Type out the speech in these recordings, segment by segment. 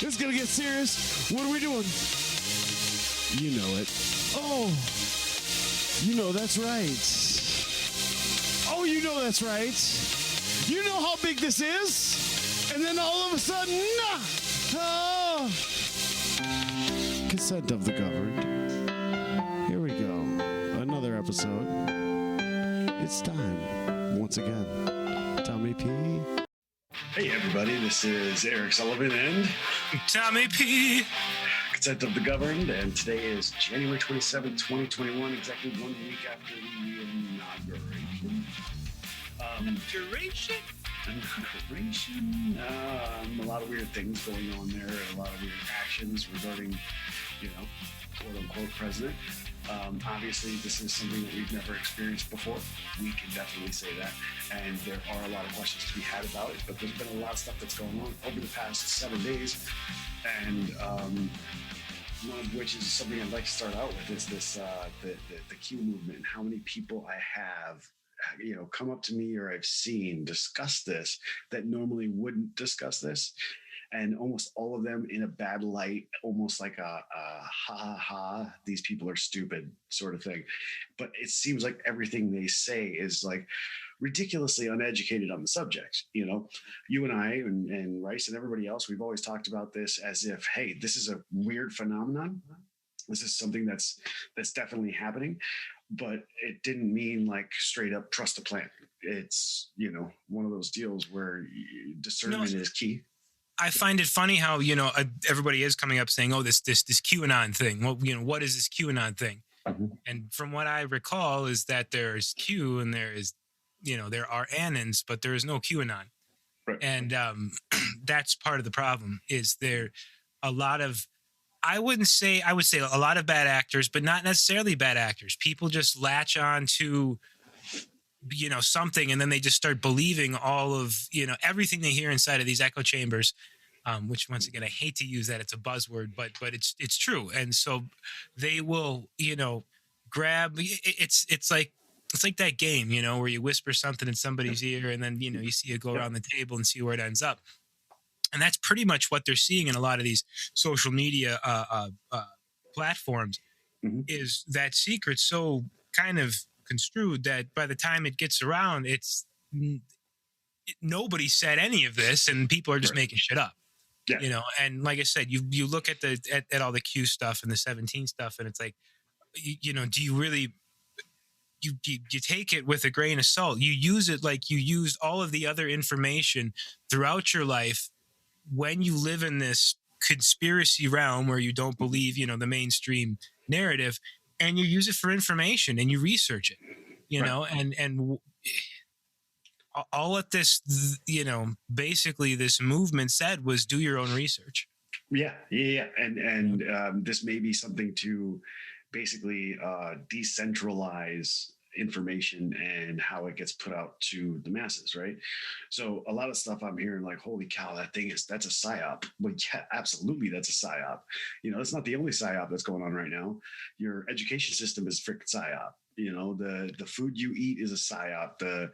It's gonna get serious. What are we doing? You know it. Oh, you know that's right. Oh, you know that's right. You know how big this is. And then all of a sudden, oh, consent of the governed. Here we go. Another episode. It's time. Once again, Tommy P. Hey everybody, this is Eric Sullivan and Tommy P. Consent of the Governed, and today is January 27th, 2021, exactly 1 week after the inauguration. Inauguration? A lot of weird things going on there, a lot of weird actions regarding, quote-unquote president. Obviously, this is something that we've never experienced before. We can definitely say that. And there are a lot of questions to be had about it, but there's been a lot of stuff that's going on over the past 7 days. And one of which is something I'd like to start out with is this, the Q movement, and how many people I have, come up to me or I've seen discuss this that normally wouldn't discuss this. And almost all of them in a bad light, almost like a ha, these people are stupid sort of thing. But it seems like everything they say is like ridiculously uneducated on the subject. You and I and Rice and everybody else, we've always talked about this as if, hey, this is a weird phenomenon. This is something that's definitely happening. But it didn't mean like straight up trust a plant. It's, one of those deals where discernment is key. I find it funny how, everybody is coming up saying, oh, this QAnon thing. Well, what is this QAnon thing? Mm-hmm. And from what I recall is that there's Q and there is, there are Anons, but there is no QAnon. Right. And that's part of the problem is there a lot of, I would say a lot of bad actors, but not necessarily bad actors. People just latch on to something, and then they just start believing all of, everything they hear inside of these echo chambers, which once again, I hate to use that. It's a buzzword, but it's true. And so they will, grab, it's like that game, where you whisper something in somebody's ear and then, you see it go around the table and see where it ends up. And that's pretty much what they're seeing in a lot of these social media platforms, mm-hmm. is that secret so kind of construed that by the time it gets around, nobody said any of this and people are just making shit up. Yeah. And like I said, you look at at all the Q stuff and the 17 stuff, and it's like, do you really, you take it with a grain of salt. You use it like you used all of the other information throughout your life when you live in this conspiracy realm where you don't believe, the mainstream narrative, and you use it for information and you research it, and all that this, basically this movement said was do your own research. Yeah. And this may be something to basically decentralize information and how it gets put out to the masses, right? So a lot of stuff I'm hearing like, holy cow, that's a psyop. Well, yeah, absolutely, that's a psyop. It's not the only psyop that's going on right now. Your education system is freaking psyop. The food you eat is a psyop. The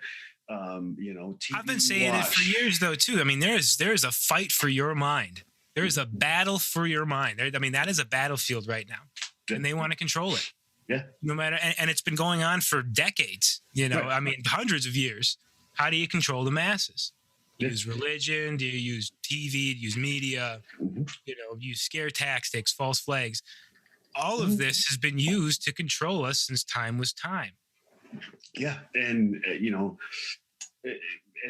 TV I've been saying it for years though too. I mean, there's a fight for your mind. There is a battle for your mind. That is a battlefield right now, and they want to control it. Yeah. No matter, and it's been going on for decades, right. Hundreds of years. How do you control the masses? Do you use religion? Do you use TV? Do you use media? Mm-hmm. Use scare tactics, false flags. All of this has been used to control us since time was time. Yeah. And, and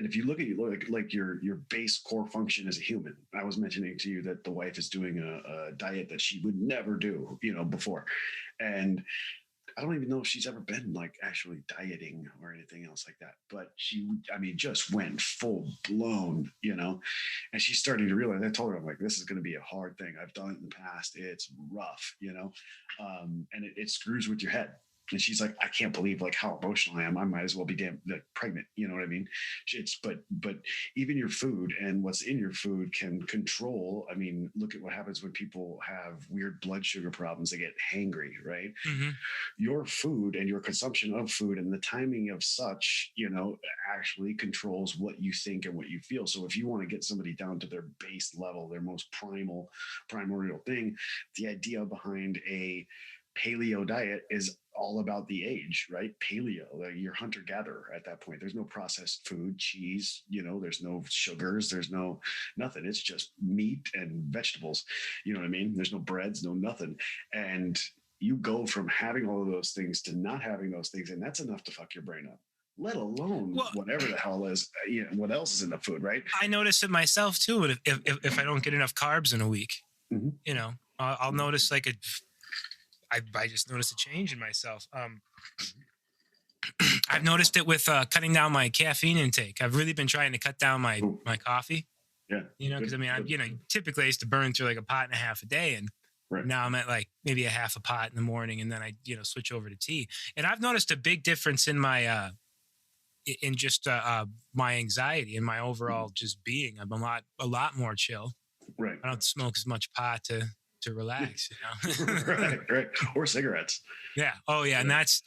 if you look at like your base core function as a human, I was mentioning to you that the wife is doing a diet that she would never do, before. And I don't even know if she's ever been like actually dieting or anything else like that, but she, just went full blown, and she's starting to realize, I told her, I'm like, this is going to be a hard thing. I've done it in the past. It's rough, and it screws with your head. And she's like, I can't believe like how emotional I am. I might as well be damn like, pregnant. You know what I mean? But even your food and what's in your food can control. I mean, look at what happens when people have weird blood sugar problems. They get hangry, right? Mm-hmm. Your food and your consumption of food and the timing of such, actually controls what you think and what you feel. So if you want to get somebody down to their base level, their most primordial thing, the idea behind a paleo diet is all about the age, right? Paleo, like you're hunter-gatherer at that point. There's no processed food, cheese, there's no sugars, there's no nothing. It's just meat and vegetables. You know what I mean? There's no breads, no nothing. And you go from having all of those things to not having those things, and that's enough to fuck your brain up. Let alone whatever the hell is, what else is in the food, right? I notice it myself too. If I don't get enough carbs in a week, Mm-hmm. I'll notice like I just noticed a change in myself. I've noticed it with cutting down my caffeine intake. I've really been trying to cut down my coffee. Yeah. Because typically I used to burn through like a pot and a half a day, and now I'm at like maybe a half a pot in the morning, and then I switch over to tea. And I've noticed a big difference in my my anxiety and my overall just being. I'm a lot more chill. Right. I don't smoke as much pot to relax, right. Or cigarettes. Yeah. Oh yeah. And that's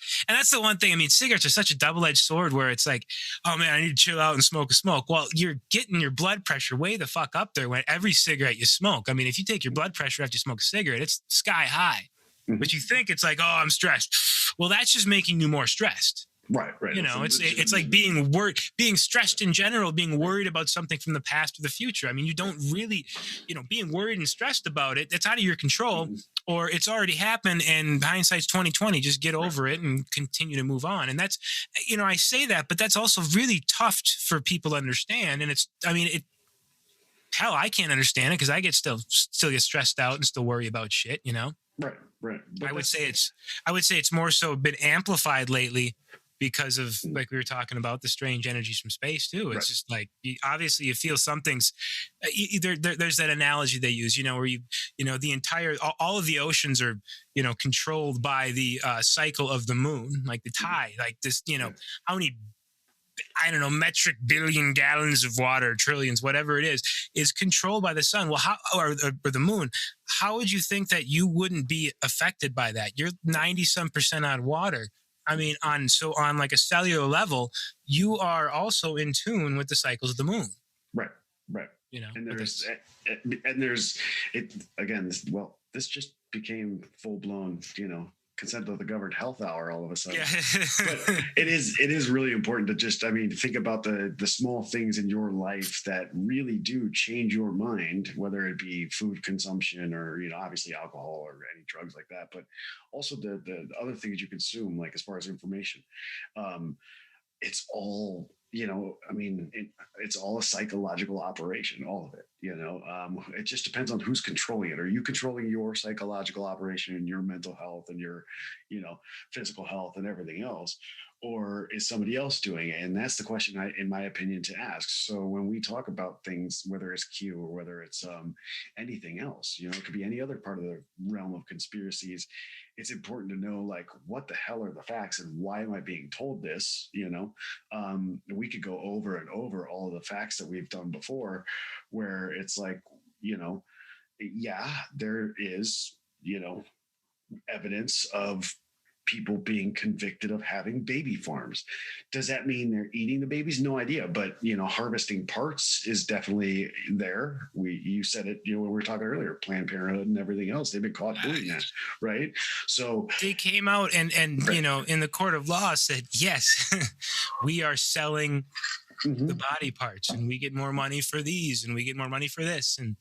the one thing. I mean, cigarettes are such a double-edged sword where it's like, oh man, I need to chill out and smoke a smoke. Well, you're getting your blood pressure way the fuck up there when every cigarette you smoke. I mean, if you take your blood pressure after you smoke a cigarette, it's sky high. Mm-hmm. But you think it's like, oh, I'm stressed. Well, that's just making you more stressed. Right. It's like being worried, being stressed in general, being worried about something from the past or the future. I mean, you don't really, being worried and stressed about it, that's out of your control, or it's already happened and hindsight's 2020. Just get over it and continue to move on. And that's, I say that, but that's also really tough for people to understand. And hell, I can't understand it because I still get stressed out and still worry about shit, Right. I would say it's more so been amplified lately because of, like we were talking about, the strange energies from space too. It's just like, obviously you feel something's there's that analogy they use, where the entire, all of the oceans are, controlled by the cycle of the moon, like the tide, like this, how many, I don't know, metric billion gallons of water, trillions, whatever it is controlled by the sun. Well, how, or the moon, how would you think that you wouldn't be affected by that? You're 90% on water. I mean, on like a cellular level, you are also in tune with the cycles of the moon. Right. And there's it again. This just became full blown, consent of the governed health hour all of a sudden. Yeah. But it is really important to just, think about the small things in your life that really do change your mind, whether it be food consumption or, obviously alcohol or any drugs like that, but also the other things you consume, like as far as information. It's all, it's all a psychological operation, all of it, it just depends on who's controlling it. Are you controlling your psychological operation and your mental health and your, physical health and everything else? Or is somebody else doing it? And that's the question, in my opinion, to ask. So when we talk about things, whether it's Q or whether it's anything else, it could be any other part of the realm of conspiracies, it's important to know, like, what the hell are the facts and why am I being told this? We could go over and over all of the facts that we've done before, where it's like, there is, evidence of people being convicted of having baby farms. Does that mean they're eating the babies? No idea. But, harvesting parts is definitely there. You said it, when we were talking earlier, Planned Parenthood and everything else, they've been caught doing that. Right. So they came out and in the court of law said, yes, we are selling the body parts and we get more money for these and we get more money for this. And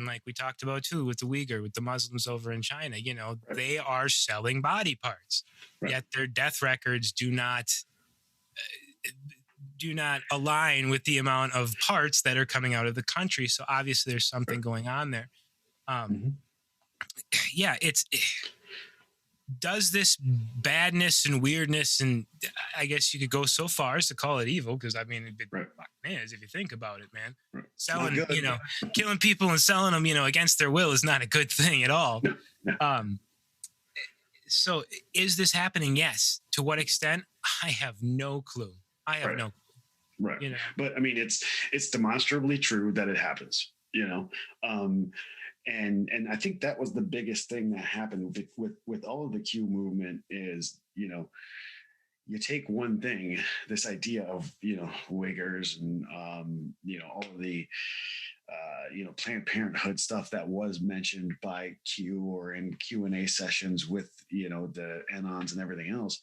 like we talked about too, with the Uyghur, with the Muslims over in China, they are selling body parts, yet their death records do not align with the amount of parts that are coming out of the country. So obviously there's something going on there. Does this badness and weirdness, and I guess you could go so far as to call it evil, because it is if you think about it, man. Selling, killing people and selling them, against their will is not a good thing at all. So is this happening? Yes. To what extent? I have no clue. I have Right. no, Right. you know. But I mean, it's demonstrably true that it happens, and I think that was the biggest thing that happened with all of the Q movement is, you take one thing, this idea of, Wiggers and, all of the, Planned Parenthood stuff that was mentioned by Q or in Q&A sessions with, the Anons and everything else.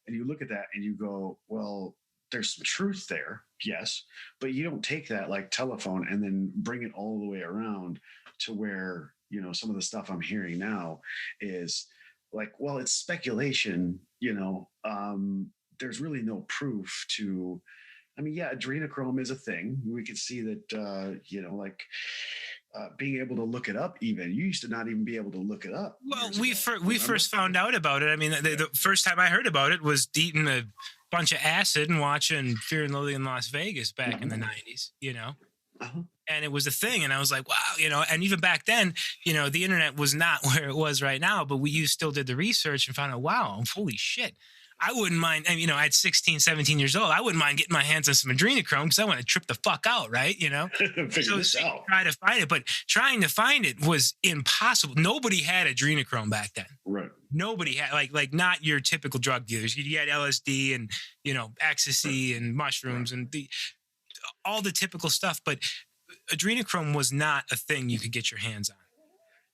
And you look at that and you go, well, there's some truth there, yes, but you don't take that like telephone and then bring it all the way around to where, some of the stuff I'm hearing now is like, well, it's speculation, there's really no proof to, I mean, yeah, adrenochrome is a thing. We could see that, being able to look it up, even you used to not even be able to look it up. Well, we first found out about it. I mean, the first time I heard about it was eating a bunch of acid and watching Fear and Loathing in Las Vegas back in the 90s, and it was a thing. And I was like, wow, and even back then, the internet was not where it was right now, but you still did the research and found out, wow, holy shit. I wouldn't mind, at 16, 17 years old, I wouldn't mind getting my hands on some adrenochrome because I want to trip the fuck out, right? Figure this out. Try to find it, but trying to find it was impossible. Nobody had adrenochrome back then. Right. Nobody had, like not your typical drug dealers. You had LSD and, ecstasy and mushrooms and all the typical stuff, but adrenochrome was not a thing you could get your hands on.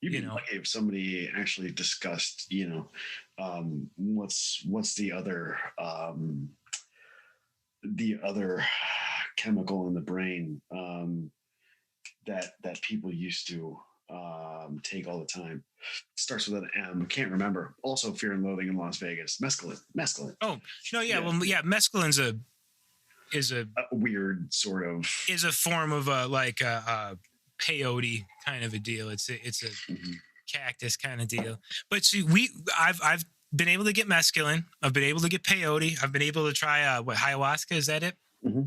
You'd be lucky if somebody actually discussed, what's the other chemical in the brain that people used to take all the time. It starts with an M. Can't remember. Also, Fear and Loathing in Las Vegas. Mescaline. Oh no, yeah. Well, yeah. Mescaline's is a weird sort of is a form of a peyote kind of a deal. It's a cactus kind of deal. But see, I've been able to get mescaline. I've been able to get peyote. I've been able to try ayahuasca. Is that it? Mm-hmm.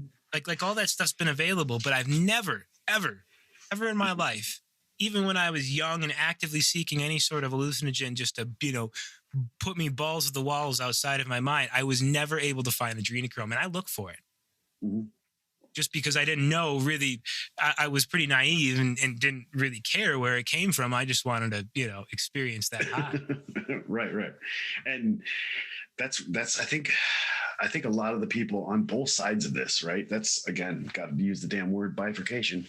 Like all that stuff's been available, but I've never, ever in my life, even when I was young and actively seeking any sort of hallucinogen just to, put me balls to the walls outside of my mind, I was never able to find adrenochrome, and I look for it. Mm-hmm. Just because I didn't know really, I was pretty naive and didn't really care where it came from. I just wanted to, experience that high. Right. And that's, I think a lot of the people on both sides of this, right? That's, again, got to use the damn word bifurcation.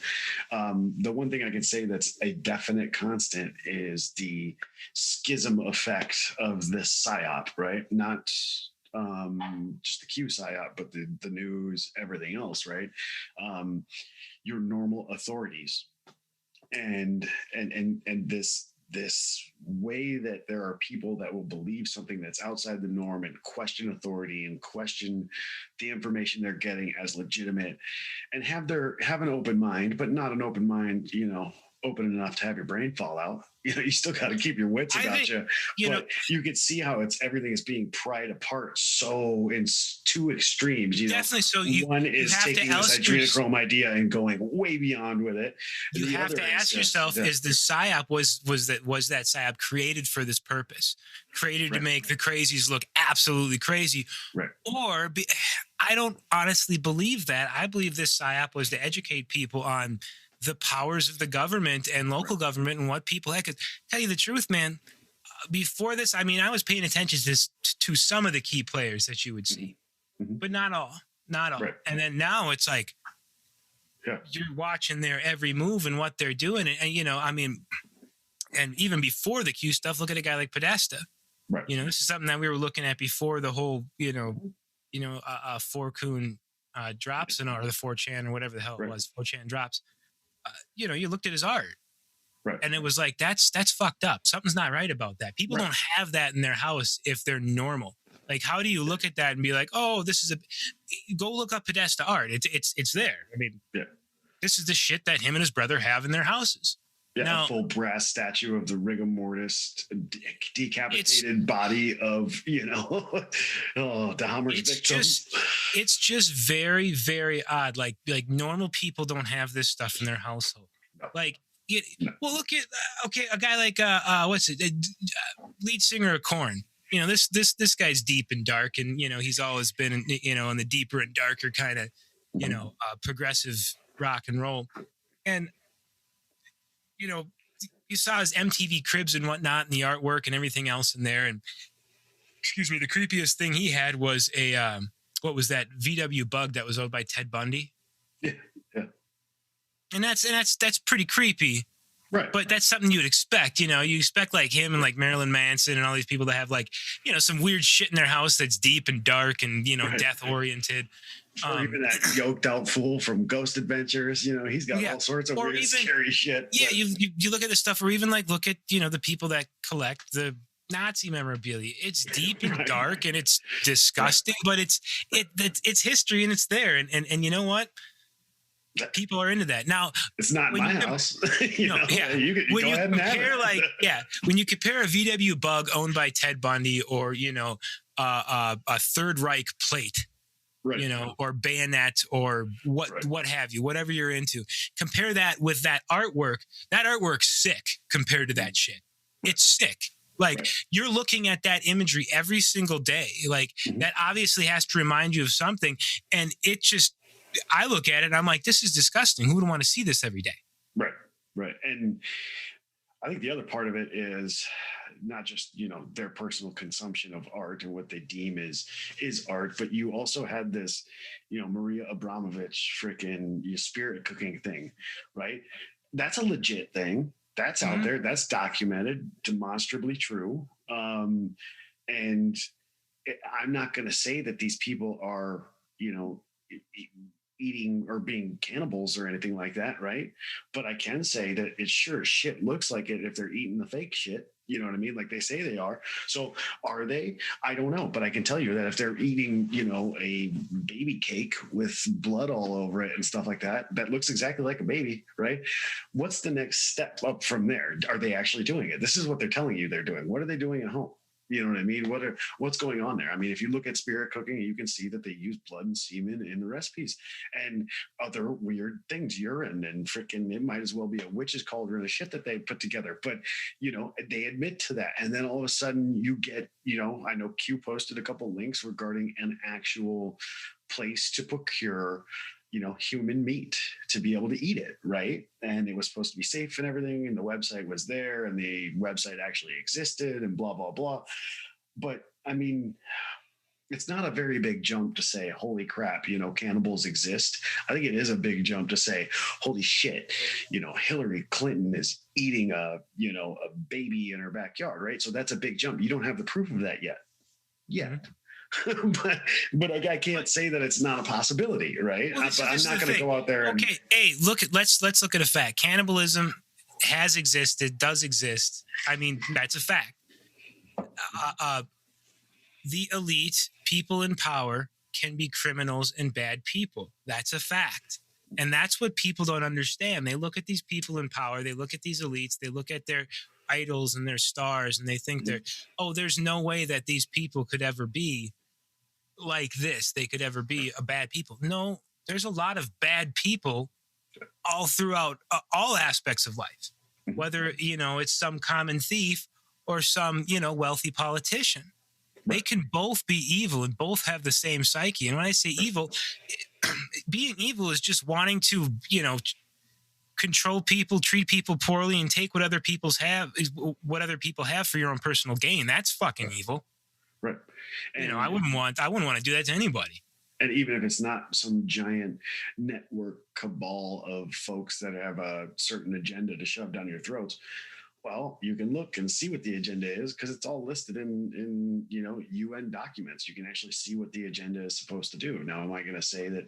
The one thing I can say that's a definite constant is the schism effect of this psyop, right? Not just the Q psyop, but the news, everything else, right? Your normal authorities, and this way that there are people that will believe something that's outside the norm and question authority and question the information they're getting as legitimate, and have an open mind, but not an open mind, open enough to have your brain fall out. You still got to keep your wits about you. But you can see how everything is being pried apart so in two extremes. Definitely. So one is taking this adrenochrome idea and going way beyond with it. You have to ask yourself: is the psyop was that psyop created for this purpose? Created to make the crazies look absolutely crazy, right? I don't honestly believe that. I believe this psyop was to educate people on the powers of the government and local government and what people had. 'Cause tell you the truth, man, before this, I was paying attention to some of the key players that you would see, but not all. Right. And then now it's like, you're watching their every move and what they're doing. And and even before the Q stuff, look at a guy like Podesta. Right. This is something that we were looking at before the whole, Forcoon drops or the 4chan or whatever the hell it was, 4chan drops. You looked at his art, right? And it was like, that's fucked up. Something's not right about that. People don't have that in their house if they're normal. Like, how do you look at that and be like, oh, this is go look up Podesta art. It's there. This is the shit that him and his brother have in their houses. Yeah, now, a full brass statue of the rigor mortis decapitated body of, the Dahmer's victims. It's just very, very odd. Like normal people don't have this stuff in their household. No. Like, Well, look at okay, a guy like what's it, lead singer of Korn. This guy's deep and dark, and he's always been in the deeper and darker kind of progressive rock and roll, and you saw his MTV Cribs and whatnot, and the artwork and everything else in there, and excuse me, the creepiest thing he had was a what was that VW Bug that was owned by Ted Bundy. Yeah. And that's pretty creepy. Right. But that's something you would expect. You expect like him and like Marilyn Manson and all these people to have like, some weird shit in their house that's deep and dark and, right. death oriented. Or even that yoked out fool from Ghost Adventures. He's got all sorts of weird, scary shit. Yeah. You look at this stuff, or even like look at, the people that collect the Nazi memorabilia. It's deep and dark and it's disgusting, but it's history and it's there. And you know what? People are into that now. It's not my house. You go ahead and have it. When you compare a VW Bug owned by Ted Bundy, or a Third Reich plate, right. Or bayonet, or what have you, whatever you're into, compare that with that artwork. That artwork's sick compared to that shit. It's sick. Like you're looking at that imagery every single day. Like that obviously has to remind you of something, and it just. I look at it and I'm like, this is disgusting. Who would want to see this every day? Right. And I think the other part of it is not just, their personal consumption of art and what they deem is art, but you also had this, Maria Abramovich freaking spirit cooking thing, right? That's a legit thing. That's out there. That's documented, demonstrably true. And I'm not going to say that these people are, eating or being cannibals or anything like that, right? But I can say that it sure as shit looks like it if they're eating the fake shit. You know what I mean? Like they say they are. So are they? I don't know. But I can tell you that if they're eating, a baby cake with blood all over it and stuff like that, that looks exactly like a baby, right? What's the next step up from there? Are they actually doing it? This is what they're telling you they're doing. What are they doing at home? You know what I mean? What's going on there? I mean, if you look at spirit cooking, you can see that they use blood and semen in the recipes and other weird things, urine and freaking, it might as well be a witch's cauldron of shit that they put together. But, they admit to that. And then all of a sudden you get, I know Q posted a couple links regarding an actual place to procure human meat to be able to eat it, right? And it was supposed to be safe and everything, and the website was there, and the website actually existed, and blah, blah, blah. But, I mean, it's not a very big jump to say, holy crap, cannibals exist. I think it is a big jump to say, holy shit, Hillary Clinton is eating a baby in her backyard, right? So that's a big jump. You don't have the proof of that yet. but I can't say that it's not a possibility, right? Well, but I'm not going to go out there. Okay, hey, let's look at a fact. Cannibalism has existed, does exist. I mean, that's a fact. The elite, people in power, can be criminals and bad people. That's a fact. And that's what people don't understand. They look at these people in power, they look at these elites, they look at their idols and their stars, and they think there's no way that these people could ever be like this. They could ever be a bad people. No, there's a lot of bad people all throughout all aspects of life, whether, it's some common thief or some, wealthy politician. They can both be evil and both have the same psyche. And when I say evil, being evil is just wanting to, control people, treat people poorly, and take what other people have for your own personal gain. That's fucking evil. Right. And I wouldn't want to do that to anybody. And even if it's not some giant network cabal of folks that have a certain agenda to shove down your throats, well, you can look and see what the agenda is because it's all listed in UN documents. You can actually see what the agenda is supposed to do. Now, am I going to say that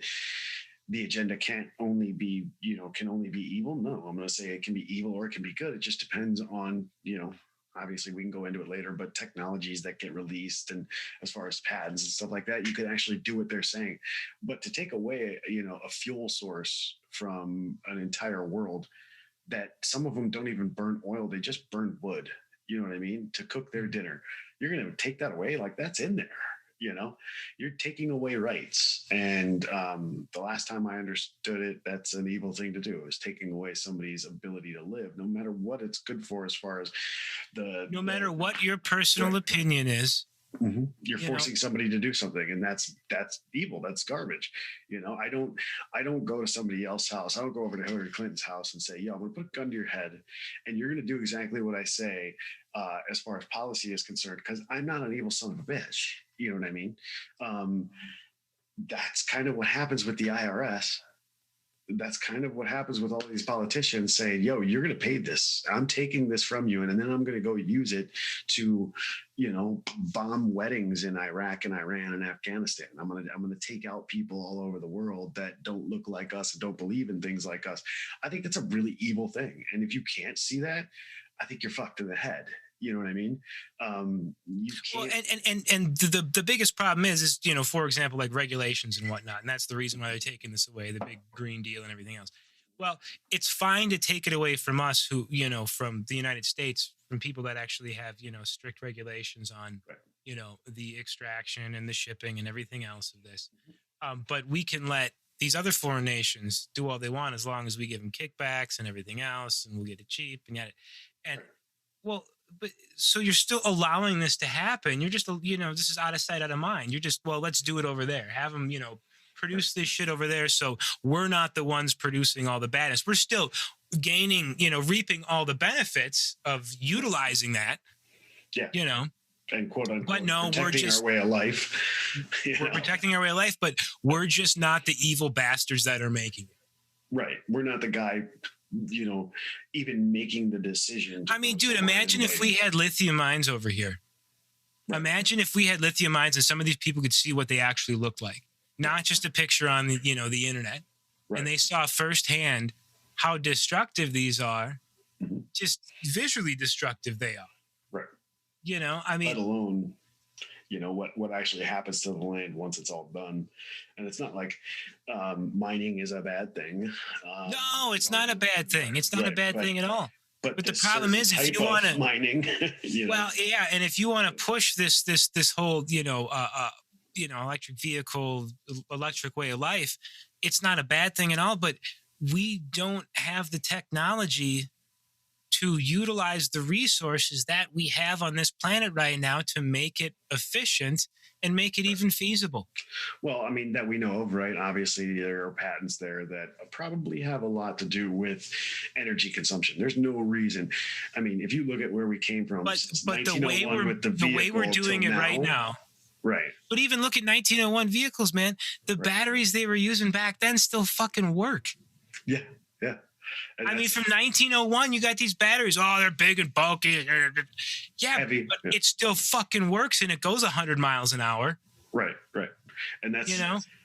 the agenda can only be evil? No, I'm going to say it can be evil or it can be good. It just depends on, obviously we can go into it later, but technologies that get released and as far as patents and stuff like that, you can actually do what they're saying. But to take away, a fuel source from an entire world that some of them don't even burn oil, they just burn wood, you know what I mean, to cook their dinner. You're going to take that away? Like that's in there. You're taking away rights. And the last time I understood it, that's an evil thing to do, is taking away somebody's ability to live, no matter what it's good for, as far as no matter what your personal opinion is. Mm-hmm. You're forcing somebody to do something, and that's evil. That's garbage. I don't go to somebody else's house. I don't go over to Hillary Clinton's house and say, "Yeah, I'm gonna put a gun to your head, and you're gonna do exactly what I say." As far as policy is concerned, because I'm not an evil son of a bitch. You know what I mean? That's kind of what happens with the IRS. That's kind of what happens with all these politicians saying, "Yo, you're going to pay this. I'm taking this from you, and then I'm going to go use it to, bomb weddings in Iraq and Iran and Afghanistan. I'm going to take out people all over the world that don't look like us and don't believe in things like us." I think that's a really evil thing. And if you can't see that, I think you're fucked in the head. You know what I mean? You can't. Well, and the biggest problem is, for example, like regulations and whatnot. And that's the reason why they're taking this away, the big Green Deal and everything else. Well, it's fine to take it away from us who, from the United States, from people that actually have, strict regulations on, the extraction and the shipping and everything else of this. But we can let these other foreign nations do all they want, as long as we give them kickbacks and everything else, and we'll get it cheap and get it. And well, but so you're still allowing this to happen. You're just, this is out of sight, out of mind. You're just, well, let's do it over there. Have them, produce this shit over there. So we're not the ones producing all the badness. We're still gaining, reaping all the benefits of utilizing that. Yeah. And quote unquote, but no, protecting our way of life. We're protecting our way of life, but we're just not the evil bastards that are making it. Right. We're not the guy, even making the decision. I mean, dude, imagine if we had lithium mines over here. Right. Imagine if we had lithium mines and some of these people could see what they actually looked like, not just a picture on the, the internet. Right. And they saw firsthand how destructive these are, just visually destructive they are. Right. I mean, let alone, what actually happens to the land once it's all done. And it's not like mining is a bad thing. No, it's not a bad thing. It's not a bad thing at all. But the problem is, if you want to mining, well, yeah, and if you want to push this whole, electric vehicle, electric way of life, it's not a bad thing at all. But we don't have the technology to utilize the resources that we have on this planet right now to make it efficient and make it even feasible. Well, I mean, that we know of, right? Obviously, there are patents there that probably have a lot to do with energy consumption. There's no reason. I mean, if you look at where we came from, but the way we're doing it right now. Right. But even look at 1901 vehicles, man. The batteries they were using back then still fucking work. Yeah. Yeah. I mean, from 1901, you got these batteries. Oh, they're big and bulky. Yeah, heavy, but it still fucking works, and it goes 100 miles an hour. Right. And that's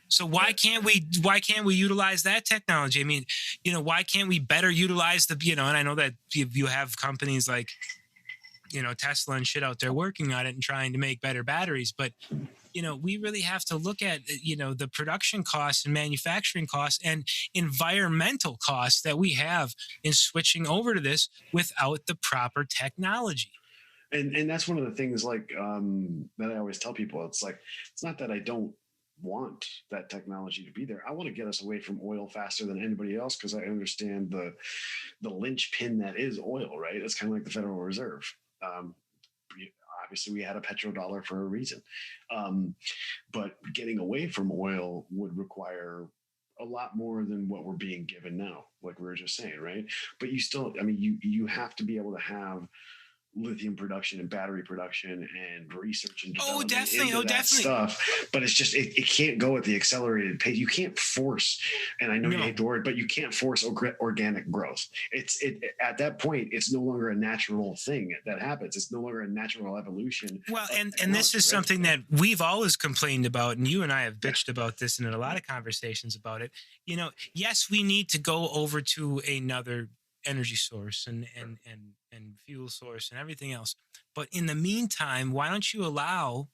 So why can't we utilize that technology? I mean, why can't we better utilize the and I know that you have companies like Tesla and shit out there working on it and trying to make better batteries, but we really have to look at, the production costs and manufacturing costs and environmental costs that we have in switching over to this without the proper technology. And that's one of the things that I always tell people. It's like, it's not that I don't want that technology to be there. I want to get us away from oil faster than anybody else, because I understand the linchpin that is oil, right? It's kind of like the Federal Reserve. Obviously, we had a petrodollar for a reason. But getting away from oil would require a lot more than what we're being given now, like we were just saying, right? But you still, I mean, you have to be able to have lithium production and battery production and research and development into stuff. But it's just it can't go at the accelerated pace. You can't force, and I know you hate the word, but you can't force organic growth. It's at that point, it's no longer a natural thing that happens. It's no longer a natural evolution. Well, and this is something that we've always complained about, and you and I have bitched about this in a lot of conversations about it. Yes, we need to go over to another energy source and fuel source and everything else. But in the meantime, why don't you allow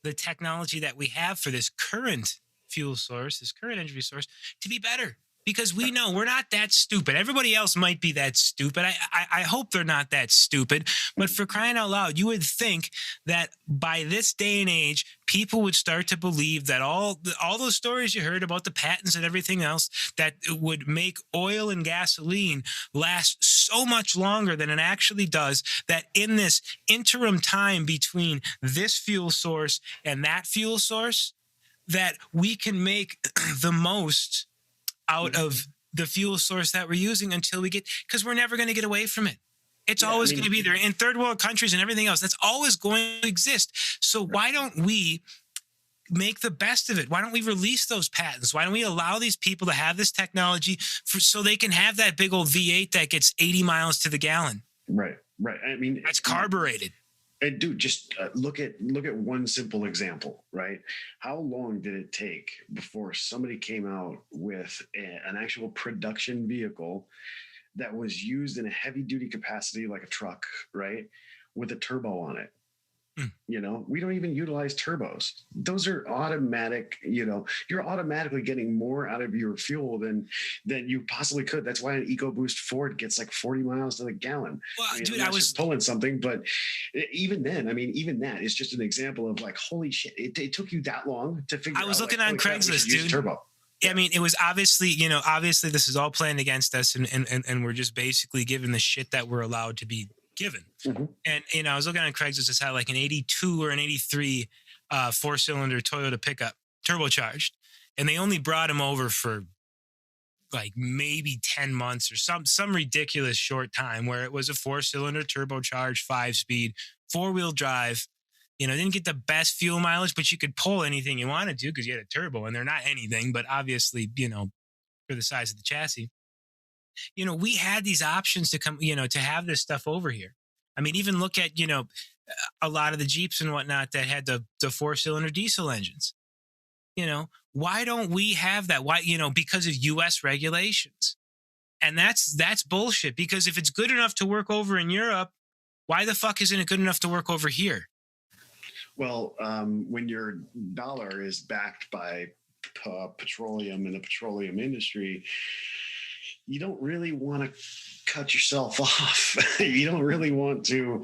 the technology that we have for this current fuel source, this current energy source, to be better? because we know we're not that stupid. Everybody else might be that stupid. I hope they're not that stupid. But for crying out loud, you would think that by this day and age, people would start to believe that all those stories you heard about the patents and everything else that would make oil and gasoline last so much longer than it actually does, that in this interim time between this fuel source and that fuel source, that we can make the most out of the fuel source that we're using until we get, because we're never going to get away from it. It's always going to be there in third world countries and everything else. That's always going to exist. So why don't we make the best of it? Why don't we release those patents? Why don't we allow these people to have this technology so they can have that big old V8 that gets 80 miles to the gallon? Right. I mean, that's carbureted. And dude, just look at one simple example, right? How long did it take before somebody came out with an actual production vehicle that was used in a heavy duty capacity like a truck, right? With a turbo on it. You know, we don't even utilize turbos. Those are automatic, you know, you're automatically getting more out of your fuel than you possibly could. That's why an EcoBoost Ford gets like 40 miles to the gallon. Well, I mean, dude, I was pulling something, but even then, I mean, even that is just an example of like, holy shit, it took you that long to figure out. I was looking like, on Craigslist, dude. Turbo. I mean, it was obviously this is all planned against us, and we're just basically given the shit that we're allowed to be given. And I was looking on Craigslist, it's had like an 82 or an 83 4-cylinder Toyota pickup, turbocharged, and they only brought him over for like maybe 10 months or some ridiculous short time, where it was a 4-cylinder turbocharged 5-speed 4-wheel drive. Didn't get the best fuel mileage, but you could pull anything you wanted to because you had a turbo, and they're not anything, but obviously, for the size of the chassis. We had these options to come, to have this stuff over here. I mean, even look at, a lot of the Jeeps and whatnot that had the 4-cylinder diesel engines. Why don't we have that? Why, because of US regulations. And that's bullshit, because if it's good enough to work over in Europe, why the fuck isn't it good enough to work over here? Well, when your dollar is backed by petroleum and the petroleum industry, you don't really want to cut yourself off. You don't really want to,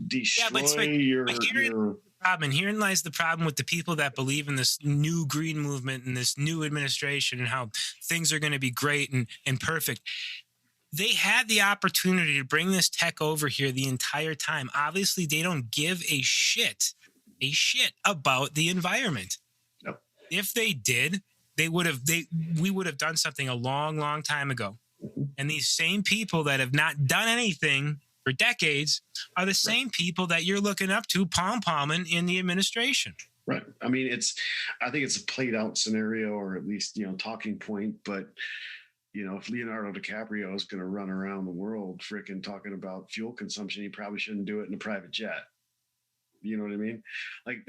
destroy your problem. And herein lies the problem with the people that believe in this new green movement and this new administration and how things are going to be great and perfect. They had the opportunity to bring this tech over here the entire time. Obviously, they don't give a shit about the environment. Nope. If they did, we would have done something a long, long time ago. And these same people that have not done anything for decades are the same people that you're looking up to pom-pomming in the administration. Right. I mean, I think it's a played out scenario, or at least, talking point, but if Leonardo DiCaprio is going to run around the world freaking talking about fuel consumption, he probably shouldn't do it in a private jet. You know what I mean? Like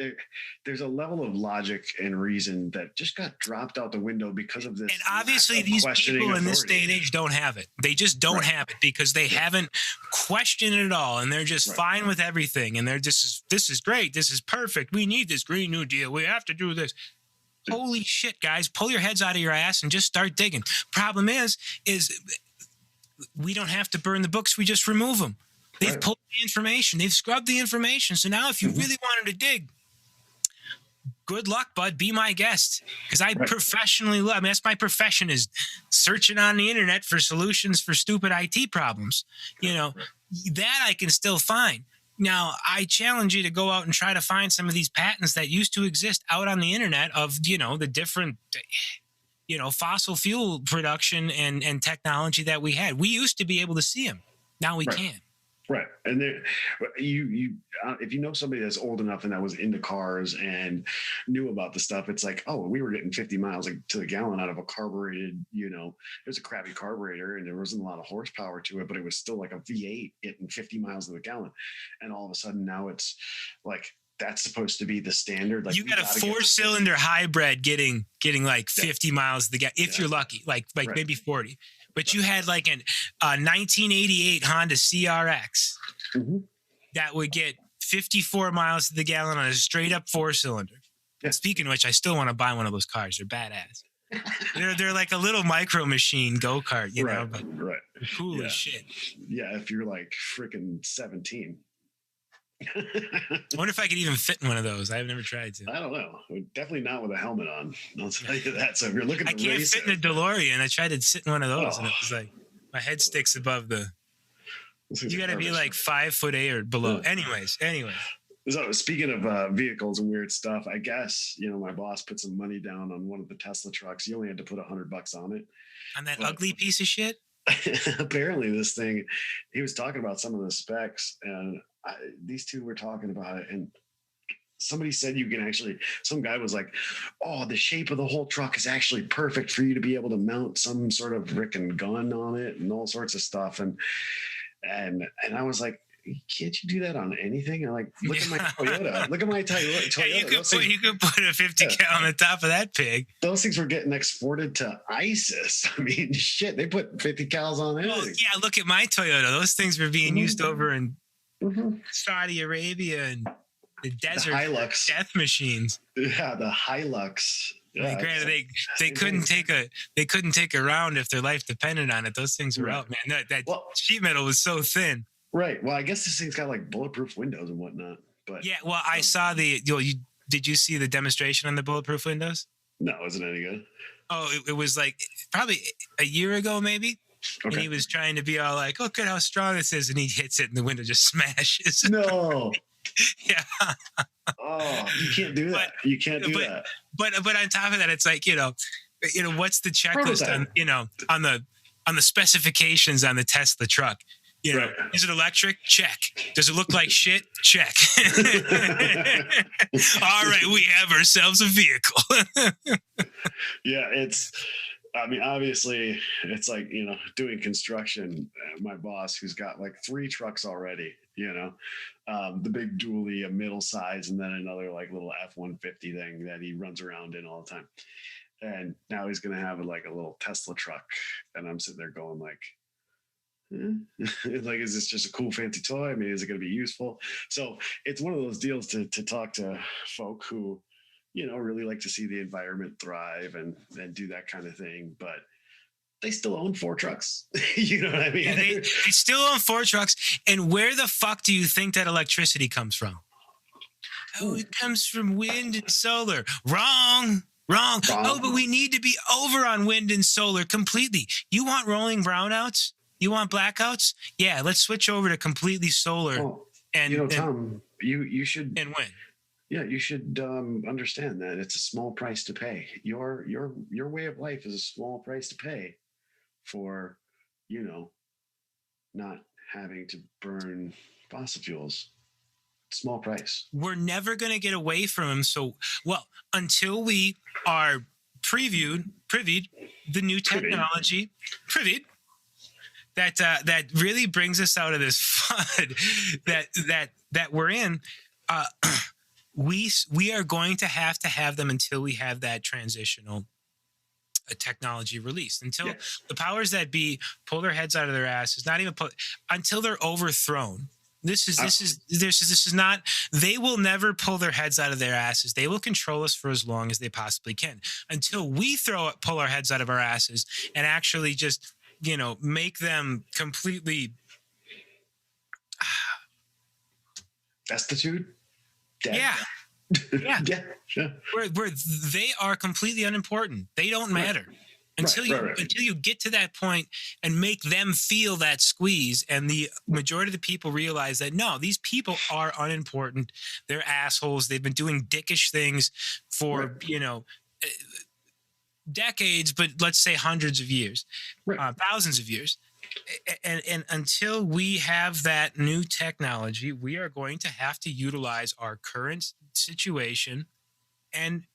there's a level of logic and reason that just got dropped out the window because of this. And obviously these people in this day and age don't have it. They just don't have it because they haven't questioned it at all. And they're just fine with everything. And they're just, this is great. This is perfect. We need this Green New Deal. We have to do this. Holy shit, guys, pull your heads out of your ass and just start digging. Problem is we don't have to burn the books. We just remove them. They've pulled the information. They've scrubbed the information. So now if you really wanted to dig, good luck, bud. Be my guest. Because I professionally love, that's my profession, is searching on the internet for solutions for stupid IT problems. That I can still find. Now, I challenge you to go out and try to find some of these patents that used to exist out on the internet of, the different, fossil fuel production and technology that we had. We used to be able to see them. Now we can't. Right. And you if you know somebody that's old enough and that was into cars and knew about the stuff, it's like, oh, we were getting 50 miles to the gallon out of a carbureted, there's a crappy carburetor and there wasn't a lot of horsepower to it, but it was still like a V8 getting 50 miles to the gallon. And all of a sudden now it's like, that's supposed to be the standard. Like, you got a 4-cylinder hybrid getting like 50 miles to the gallon, if you're lucky, like maybe 40. But you had like a 1988 Honda CRX that would get 54 miles to the gallon on a straight up 4-cylinder. Yeah. Speaking of which, I still want to buy one of those cars. They're badass. They're like a little micro machine go-kart, you know, but right. cool Yeah. as shit. Yeah, if you're like freaking 17. I wonder if I could even fit in one of those. I've never tried to. I don't know. Definitely not with a helmet on. I'll tell you that. So if you're looking I to can't race fit in a DeLorean. I tried to sit in one of those, and it Oh. was like my head sticks above the. You got to be garbage. like 5'8" or below. Yeah. Anyways. So speaking of vehicles and weird stuff, I guess, you know, my boss put some money down on one of the Tesla trucks. He only had to put $100 on it. On that But- ugly piece of shit. Apparently this thing, he was talking about some of the specs, and these two were talking about it, and somebody said you can actually, some guy was like, oh, the shape of the whole truck is actually perfect for you to be able to mount some sort of frickin' gun on it and all sorts of stuff. And I was like, can't you do that on anything? I'm like, look at my Toyota. Look at my Toyota. Yeah, you could put a 50 cal on the top of that pig. Those things were getting exported to ISIS. I mean, shit, they put 50 cals on Well, anything. yeah, look at my Toyota. Those things were being used over in Mhm. Saudi Arabia and the desert Hilux. death machines. Yeah, the Hilux. I mean, granted, they couldn't take a round if their life depended on it. Those things were Right. out, man. That Well- sheet metal was so thin. Right. Well, I guess this thing's got like bulletproof windows and whatnot. But Yeah. Well, I saw the. Did you see the demonstration on the bulletproof windows? no, isn't it any good? Oh, it was like probably a year ago, maybe. And Okay. he was trying to be all like, "Look at how strong this is," and he hits it, and the window just smashes. No. Yeah. Oh, you can't do that. You can't do that. But on top of that, it's like what's the checklist on on the specifications on the Tesla truck? Right. Is it electric? Check. Does it look like shit? Check. All right, we have ourselves a vehicle. Yeah, I mean, obviously, it's like, you know, doing construction. My boss, who's got like 3 trucks already, you know, the big dually, a middle size, and then another like little F-150 thing that he runs around in all the time. And now he's going to have like a little Tesla truck. And I'm sitting there going like, like, is this just a cool fancy toy? I mean, is it going to be useful? So it's one of those deals to talk to folk who, you know, really like to see the environment thrive and do that kind of thing, but they still own 4 trucks. You know what I mean? Yeah, they still own 4 trucks. And where the fuck do you think that electricity comes from? Oh, it comes from wind and solar. Wrong. Oh, but we need to be over on wind and solar completely. You want rolling brownouts? You want blackouts? Yeah, let's switch over to completely solar. Well, and you know, Tom, you should and win. Yeah, you should understand that it's a small price to pay. Your way of life is a small price to pay for, you know, not having to burn fossil fuels. Small price. We're never going to get away from them. So, until we are privied the new technology, that really brings us out of this FUD that we're in. We are going to have them until we have that transitional technology released. Until the powers that be pull their heads out of their asses, until they're overthrown. This is not. They will never pull their heads out of their asses. They will control us for as long as they possibly can, until we pull our heads out of our asses and actually just, you know, make them completely destitute. Dead. Yeah. Yeah. Where they are completely unimportant. They don't matter. Until you get to that point and make them feel that squeeze, and the majority of the people realize that no, these people are unimportant. They're assholes. They've been doing dickish things for decades, but let's say hundreds of years, thousands of years. And until we have that new technology, we are going to have to utilize our current situation and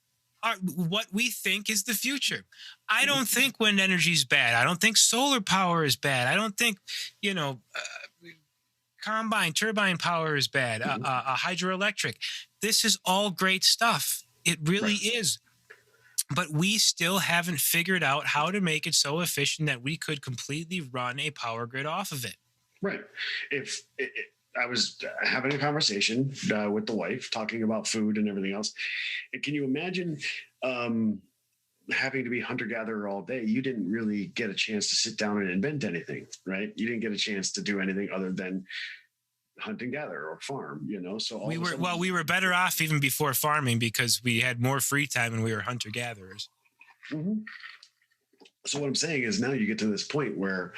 what we think is the future. I don't think wind energy is bad. I don't think solar power is bad. I don't think, turbine power is bad. Hydroelectric. This is all great stuff. It really is. But we still haven't figured out how to make it so efficient that we could completely run a power grid off of it. Right. I was having a conversation with the wife, talking about food and everything else. And can you imagine having to be hunter-gatherer all day, you didn't really get a chance to sit down and invent anything, right? You didn't get a chance to do anything other than hunt and gather or farm, So we were better off even before farming because we had more free time and we were hunter-gatherers. Mm-hmm. So what I'm saying is now you get to this point where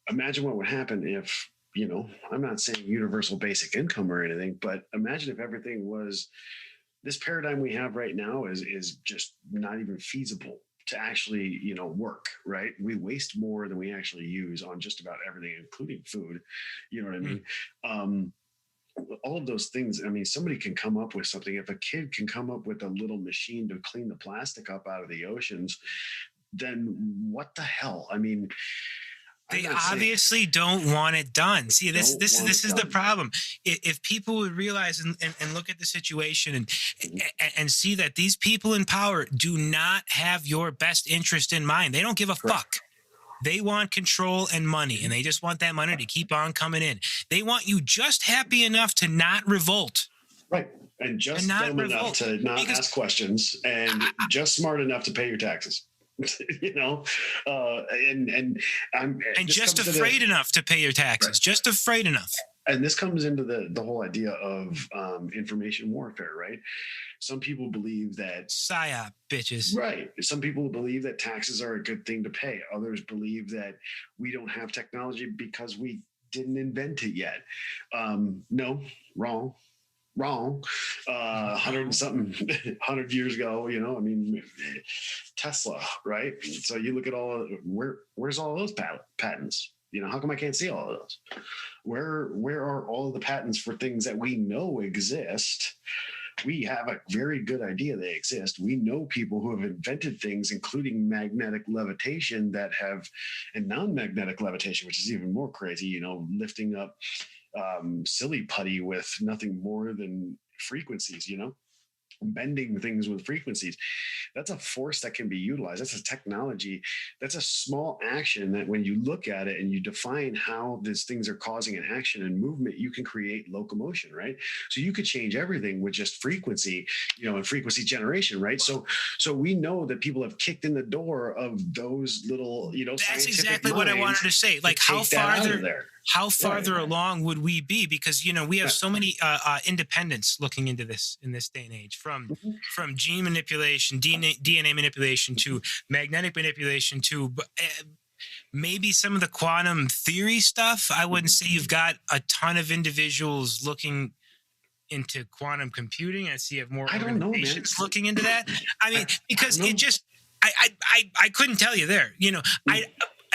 imagine what would happen if, I'm not saying universal basic income or anything, but imagine if everything was this paradigm we have right now is just not even feasible to actually, work, right? We waste more than we actually use on just about everything, including food. You know what I mean? All of those things. I mean, somebody can come up with something. If a kid can come up with a little machine to clean the plastic up out of the oceans, then what the hell? I mean, they obviously don't want it done. See, this is the problem. If people would realize and look at the situation and see that these people in power do not have your best interest in mind. They don't give a fuck. They want control and money, and they just want that money to keep on coming in. They want you just happy enough to not revolt. Right. And just dumb enough to not ask questions and just smart enough to pay your taxes. And just afraid enough to pay your taxes, right. Just afraid enough. And this comes into the whole idea of information warfare, right? Some people believe that psyop bitches, right? Some people believe that taxes are a good thing to pay. Others believe that we don't have technology because we didn't invent it yet. No, wrong. 100 years ago, I mean, Tesla, right? So you look at where's all those patents? How come I can't see all of those? Where are all of the patents for things that we know exist? We have a very good idea they exist. We know people who have invented things, including magnetic levitation and non-magnetic levitation, which is even more crazy, lifting up silly putty with nothing more than frequencies, bending things with frequencies. That's a force that can be utilized. That's a technology. That's a small action that when you look at it and you define how these things are causing an action and movement, you can create locomotion, right? So you could change everything with just frequency, and frequency generation, right? So we know that people have kicked in the door of those little, that's exactly what I wanted to say. Like how farther along would we be? Because, we have so many independents looking into this in this day and age, from gene manipulation, DNA manipulation to magnetic manipulation to maybe some of the quantum theory stuff. I wouldn't say you've got a ton of individuals looking into quantum computing. I see you have more organizations looking into that. I mean, because it just, I couldn't tell you there,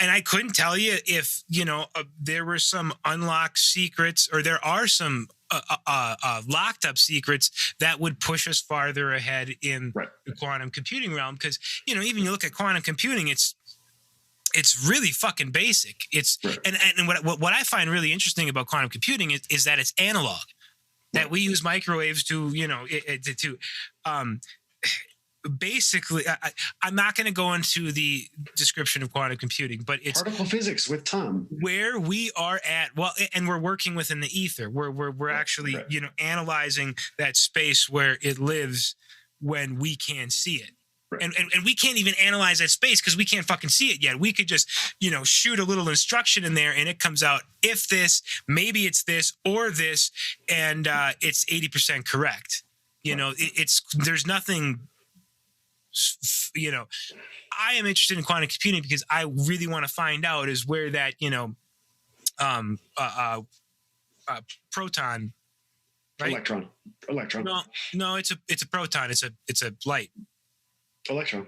And I couldn't tell you if, there were some unlocked secrets, or there are some locked up secrets that would push us farther ahead in the quantum computing realm. Because, even you look at quantum computing, it's really fucking basic. It's and what I find really interesting about quantum computing is that it's analog, that we use microwaves to, basically, I'm not going to go into the description of quantum computing, but it's particle physics with Tom. Where we are at, and we're working within the ether. We're actually, analyzing that space where it lives when we can see it. Right. And we can't even analyze that space because we can't fucking see it yet. We could just, shoot a little instruction in there and it comes out, if this, maybe it's this or this, and it's 80% correct. There's nothing. I am interested in quantum computing because I really want to find out is where that, proton, right? Electron. No, it's a proton. It's a light. Electron?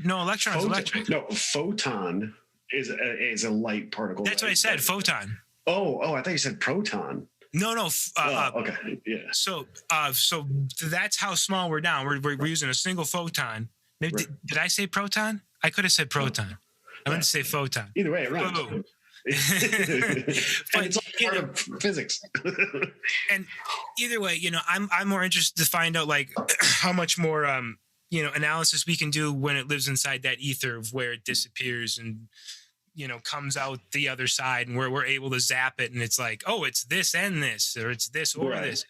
No, electron is electric. No, photon is a light particle. That's what I said, photon. Oh, I thought you said proton. No. Okay. Yeah. So that's how small we're down. We're using a single photon. Maybe, did I say proton? I could have said proton. I meant to say photon. Either way, it rhymes. But it's all part of physics. And either way, I'm more interested to find out like how much more analysis we can do when it lives inside that ether of where it disappears and comes out the other side, and where we're able to zap it, and it's like, oh, it's this and this, or it's this or this.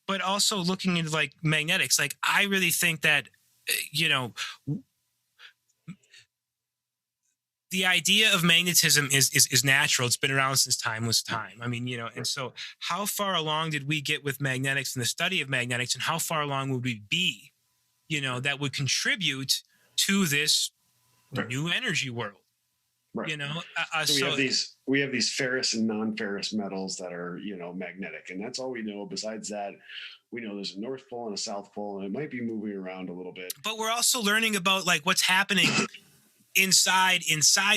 but also looking into like magnetics, like I really think that, the idea of magnetism is natural. It's been around since time was time. I mean, and so how far along did we get with magnetics and the study of magnetics, and how far along would we be, that would contribute to this new energy world? Right. So we have these ferrous and non-ferrous metals that are, magnetic, and that's all we know. Besides that, we know there's a North Pole and a South Pole, and it might be moving around a little bit. But we're also learning about like what's happening inside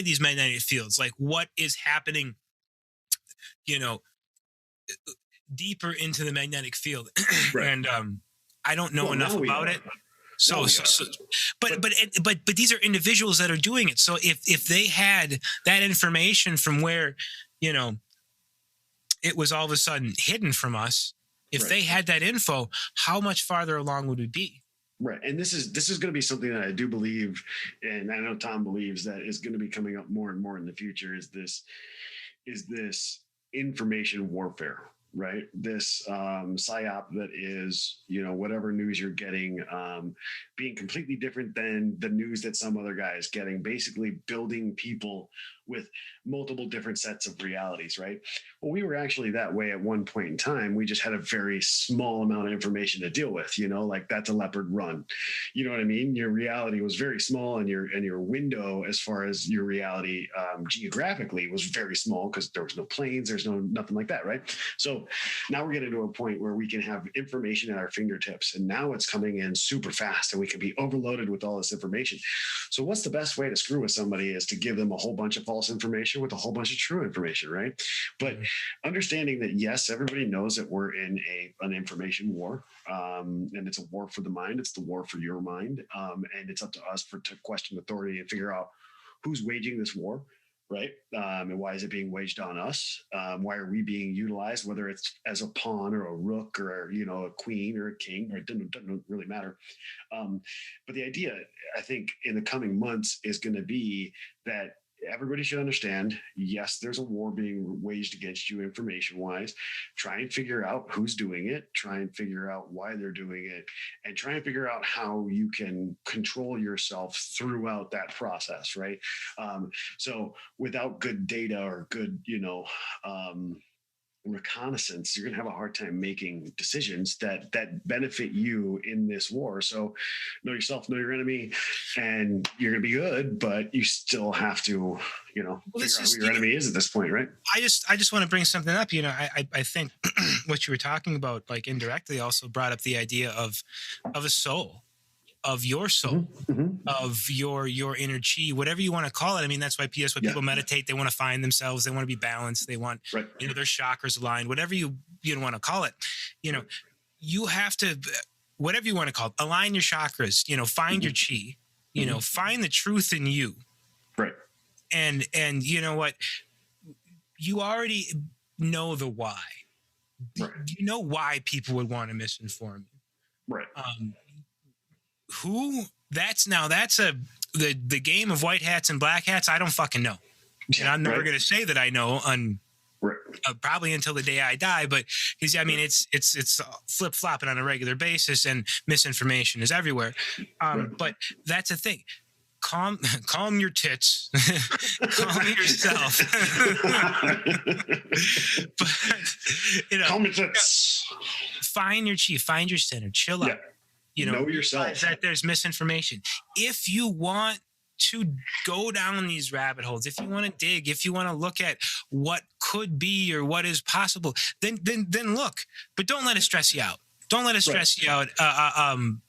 these magnetic fields, like what is happening, deeper into the magnetic field. Right. And I don't know enough about it. But these are individuals that are doing it. So if they had that information from where, it was all of a sudden hidden from us, if they had that info, how much farther along would we be? Right. And this is going to be something that I do believe, and I know Tom believes, that is going to be coming up more and more in the future, is this information warfare, right? This psyop that is, whatever news you're getting, being completely different than the news that some other guy is getting, basically building people with multiple different sets of realities, right? Well, we were actually that way at one point in time. We just had a very small amount of information to deal with, like that's a leopard run. You know what I mean? Your reality was very small, and your window as far as your reality geographically was very small, because there was no planes, there's nothing like that, right? So now we're getting to a point where we can have information at our fingertips, and now it's coming in super fast, and we can be overloaded with all this information. So what's the best way to screw with somebody is to give them a whole bunch of false information with a whole bunch of true information, right? But understanding that, yes, everybody knows that we're in an information war, and it's a war for the mind. It's the war for your mind, and it's up to us to question authority and figure out who's waging this war, right? And why is it being waged on us? Why are we being utilized, whether it's as a pawn or a rook or, a queen or a king, or it doesn't really matter. But the idea, I think, in the coming months is going to be that everybody should understand, yes, there's a war being waged against you information-wise. Try and figure out who's doing it. Try and figure out why they're doing it. And try and figure out how you can control yourself throughout that process, right? So without good data or good, reconnaissance, you're going to have a hard time making decisions that benefit you in this war. So know yourself, know your enemy, and you're going to be good, but you still have to, figure out who your enemy is at this point, right? I just want to bring something up. I think what you were talking about, like indirectly, also brought up the idea of a soul. Of your soul, of your inner chi, whatever you want to call it. I mean, that's why people meditate. They want to find themselves. They want to be balanced. They want, their chakras aligned, whatever you want to call it. You have to, whatever you want to call it, align your chakras, find your chi, find the truth in you. Right. And you know what? You already know the why. Right. You know why people would want to misinform you. Right. That's the game of white hats and black hats. I don't fucking know. And I'm never going to say that I know probably until the day I die. But it's flip flopping on a regular basis, and misinformation is everywhere. But that's the thing. Calm your tits, calm yourself. But, calm your tits. Find your chi, find your center, chill out. Know yourself. That there's misinformation. If you want to go down these rabbit holes, if you want to dig, if you want to look at what could be or what is possible, then look. But don't let it stress you out. Don't let it stress you out. Don't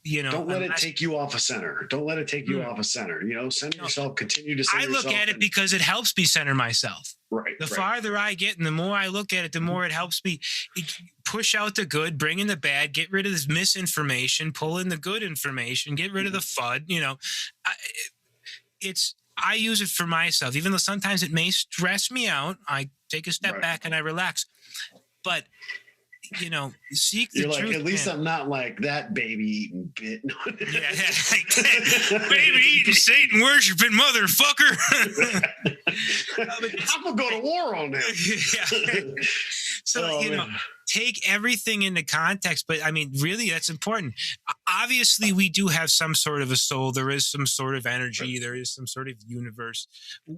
let it take you off a center. Don't let it take you off a center. Center yourself. Continue to center yourself. I look at it because it helps me center myself. Right. The farther I get, and the more I look at it, the more it helps me push out the good, bring in the bad, get rid of this misinformation, pull in the good information, get rid of the FUD. I use it for myself, even though sometimes it may stress me out. I take a step back and I relax. But seek the truth. You're like, at least I'm not like that baby eating bit. Baby eating, Satan worshiping motherfucker. I'm gonna go to war on that. So, take everything into context. But I mean, really, that's important. Obviously, we do have some sort of a soul. There is some sort of energy. There is some sort of universe,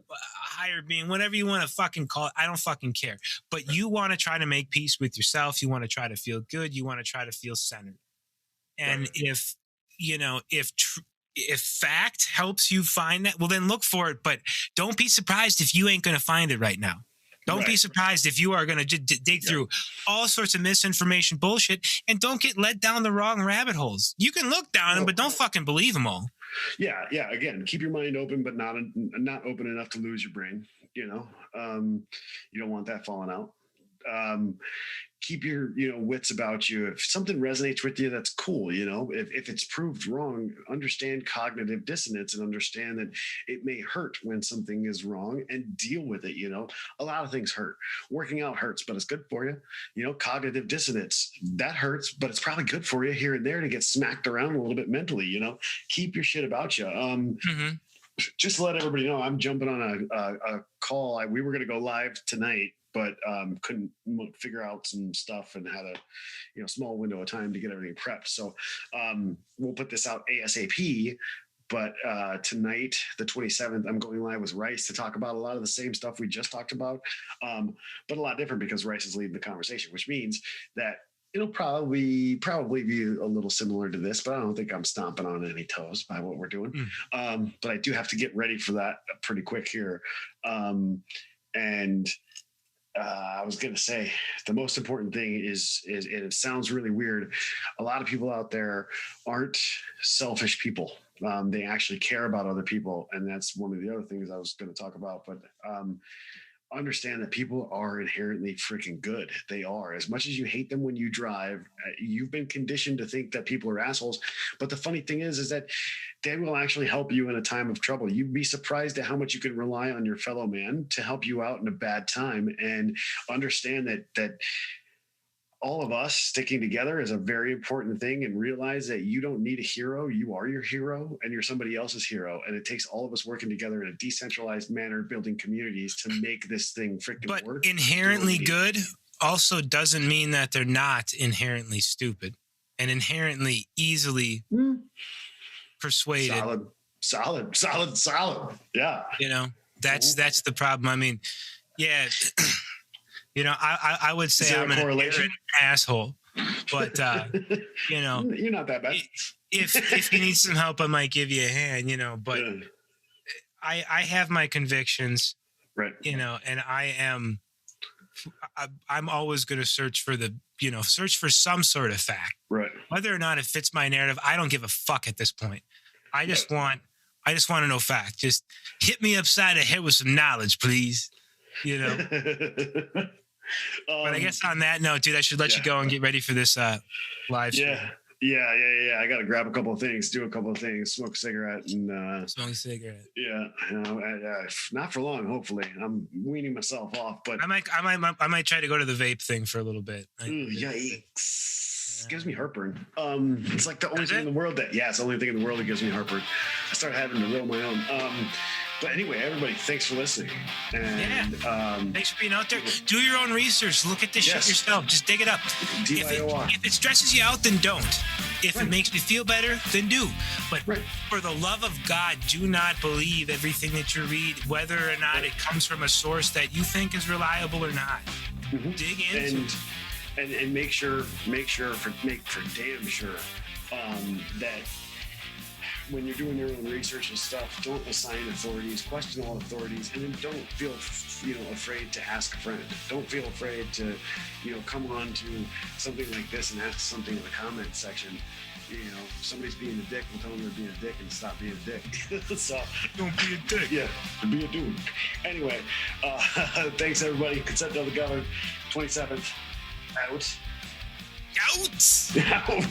higher being, whatever you want to fucking call it. I don't fucking care. But you want to try to make peace with yourself. You want to try to feel good. You want to try to feel centered. And if fact helps you find that, well, then look for it. But don't be surprised if you ain't going to find it right now. Don't be surprised if you are going to dig through all sorts of misinformation bullshit, and don't get led down the wrong rabbit holes. You can look down them, but don't fucking believe them all. Yeah. Again, keep your mind open, but not open enough to lose your brain. You don't want that falling out. Keep your wits about you. If something resonates with you, that's cool. If it's proved wrong, understand cognitive dissonance and understand that it may hurt when something is wrong, and deal with it. A lot of things hurt. Working out hurts, but it's good for you. Cognitive dissonance, that hurts, but it's probably good for you here and there to get smacked around a little bit mentally. Keep your shit about you. Just to let everybody know, I'm jumping on a call. We were going to go live tonight, but couldn't figure out some stuff and had a small window of time to get everything prepped. So we'll put this out ASAP. But tonight, the 27th, I'm going live with Rice to talk about a lot of the same stuff we just talked about, but a lot different because Rice is leading the conversation, which means that it'll probably be a little similar to this, but I don't think I'm stomping on any toes by what we're doing. But I do have to get ready for that pretty quick here. I was going to say the most important thing is, and it sounds really weird, a lot of people out there aren't selfish people. They actually care about other people. And that's one of the other things I was going to talk about. But understand that people are inherently freaking good. They are. As much as you hate them when you drive, you've been conditioned to think that people are assholes. But the funny thing is that they will actually help you in a time of trouble. You'd be surprised at how much you can rely on your fellow man to help you out in a bad time, and understand that all of us sticking together is a very important thing, and realize that you don't need a hero. You are your hero, and you're somebody else's hero. And it takes all of us working together in a decentralized manner, building communities to make this thing freaking work. But inherently good also doesn't mean that they're not inherently stupid and inherently easily persuaded. Solid. Yeah. That's the problem. I mean, yeah. I would say I'm an inherent asshole, but you're not that bad. If you need some help, I might give you a hand, but I have my convictions, right? And I'm always going to search for search for some sort of fact, right? Whether or not it fits my narrative, I don't give a fuck at this point. I just want to know fact. Just hit me upside the head with some knowledge, please. But I guess on that note, dude, I should let you go and get ready for this live show. Yeah. I got to grab a couple of things, do a couple of things, smoke a cigarette, and smoke a cigarette. Yeah, not for long. Hopefully, I'm weaning myself off. But I might try to go to the vape thing for a little bit. Yikes! Gives me heartburn. It's like the only thing in the world it's the only thing in the world that gives me heartburn. I started having to roll my own. But anyway, everybody, thanks for listening. And, thanks for being out there. Do your own research. Look at this shit yourself. Just dig it up. If it stresses you out, then don't. If it makes you feel better, then do. But for the love of God, do not believe everything that you read, whether or not it comes from a source that you think is reliable or not. Dig into it. And make for damn sure that when you're doing your own research and stuff, don't assign authorities, question all authorities, and then don't feel, afraid to ask a friend. Don't feel afraid to, come on to something like this and ask something in the comment section. If somebody's being a dick, we'll tell them they're being a dick and stop being a dick. So don't be a dick. Yeah, be a dude. Anyway, thanks everybody. Consent of the governed. 27th. Out. Out.